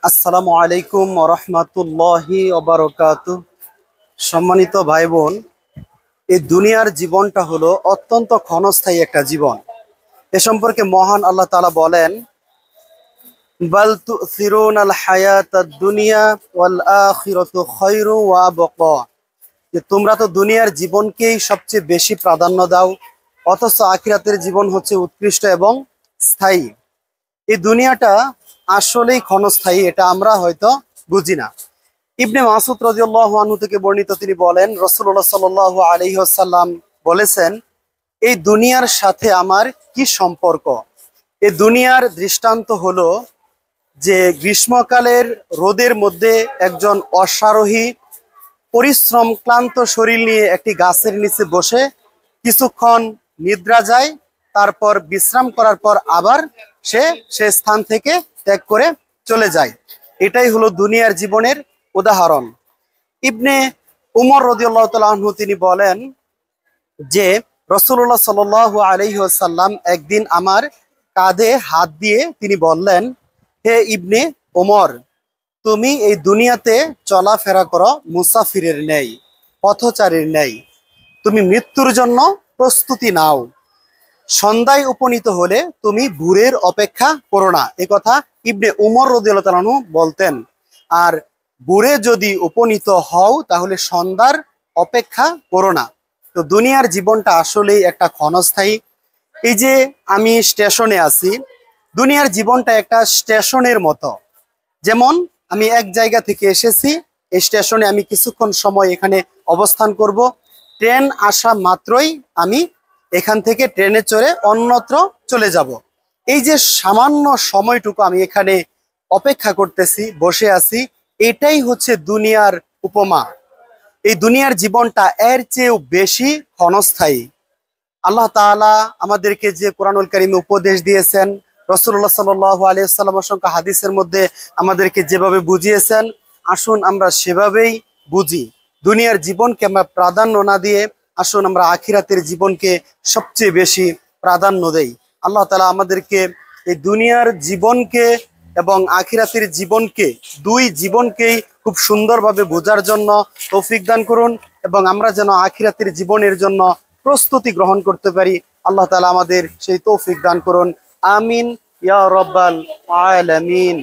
আসসালামু আলাইকুম ওয়া রাহমাতুল্লাহি ওয়া বারাকাতুহু। সম্মানিত ভাই বোন, এই দুনিয়ার জীবনটা হলো অত্যন্ত ক্ষণস্থায়ী একটা জীবন। এ সম্পর্কে মহান আল্লাহ তাআলা বলেন, বাল তুসিরুনাল হায়াতাদ দুনিয়া ওয়াল আখিরাতু খায়রু ওয়া আবকা। যে তোমরা তো দুনিয়ার জীবনকেই সবচেয়ে বেশি প্রাধান্য দাও, অথচ আখিরাতের জীবন হচ্ছে উৎকৃষ্ট এবং স্থায়ী। এই দুনিয়াটা আসলেই ক্ষণস্থায়ী, এটা আমরা হয়তো বুঝি না। ইবনে মাসউদ রাদিয়াল্লাহু আনহু থেকে বর্ণিত, তিনি বলেন রাসূলুল্লাহ সাল্লাল্লাহু আলাইহি ওয়াসাল্লাম বলেছেন, এই দুনিয়ার সাথে আমার কি সম্পর্ক? এই দুনিয়ার দৃষ্টান্ত হলো যে গ্রীষ্মকালের রোদের মধ্যে একজন অশ্বারোহী পরিশ্রম ক্লান্ত শরীর নিয়ে একটি গাছের নিচে বসে কিছুক্ষণ নিদ্রা যায়, তারপর বিশ্রাম করার পর আবার সে স্থান থেকে ত্যাগ করে চলে যায়। এটাই হলো দুনিয়ার জীবনের উদাহরণ। ইবনে উমর রাদিয়াল্লাহু তাআলা আনহু তিনি বলেন যে রাসূলুল্লাহ সাল্লাল্লাহু আলাইহি ওয়াসাল্লাম একদিন আমার কাঁধে হাত দিয়ে তিনি বললেন, হে ইবনে ওমর, তুমি এই দুনিয়াতে চলাফেরা করো মুসাফিরের ন্যায়, পথচারীর ন্যায়। তুমি মৃত্যুর জন্য প্রস্তুতি নাও। সন্ধ্যায় উপনীত হলে তুমি ভোরের অপেক্ষা করো না। এ কথা ইবনে উমর রাদিয়াল্লাহু তাআলা আনহু বলতেন। আর ভোরে যদি উপনীত হও তাহলে সন্ধ্যার অপেক্ষা করো না। তো দুনিয়ার জীবনটা আসলেই একটা ক্ষণস্থায়ী। এই যে আমি স্টেশনে আছি, দুনিয়ার জীবনটা একটা স্টেশনের মতো। যেমন আমি এক জায়গা থেকে এসেছি, এই স্টেশনে আমি কিছুক্ষণ সময় এখানে অবস্থান করব। ট্রেন আসা মাত্রই আমি এখান থেকে ট্রেনে চড়ে অন্যত্র চলে যাব। এই যে সামান্য সময়টুকু আমি এখানে অপেক্ষা করতেছি, বসে আছি, এটাই হচ্ছে দুনিয়ার উপমা। এই দুনিয়ার জীবনটা এর চেয়েও বেশি ক্ষণস্থায়ী। আল্লাহ তাআলা আমাদেরকে যে কোরআনুল কারীমে উপদেশ দিয়েছেন, রাসূলুল্লাহ সাল্লাল্লাহু আলাইহি ওয়াসাল্লাম অসংখ্য হাদিসের মধ্যে আমাদেরকে যেভাবে বুঝিয়েছেন, আসুন আমরা সেভাবেই বুঝি। দুনিয়ার জীবনকে আমরা প্রাধান্য না দিয়ে আসুন আমরা আখিরাতের জীবনকে সবচেয়ে বেশি প্রাধান্য দেই। আল্লাহ তাআলা আমাদেরকে এই দুনিয়ার জীবনকে এবং আখিরাতের জীবনকে, দুই জীবনকেই খুব সুন্দরভাবে বোঝার জন্য তৌফিক দান করুন, এবং আমরা যেন আখিরাতের জীবনের জন্য প্রস্তুতি গ্রহণ করতে পারি। আল্লাহ তাআলা আমাদের সেই তৌফিক দান করুন। আমিন ইয়া রাব্বাল আলামিন।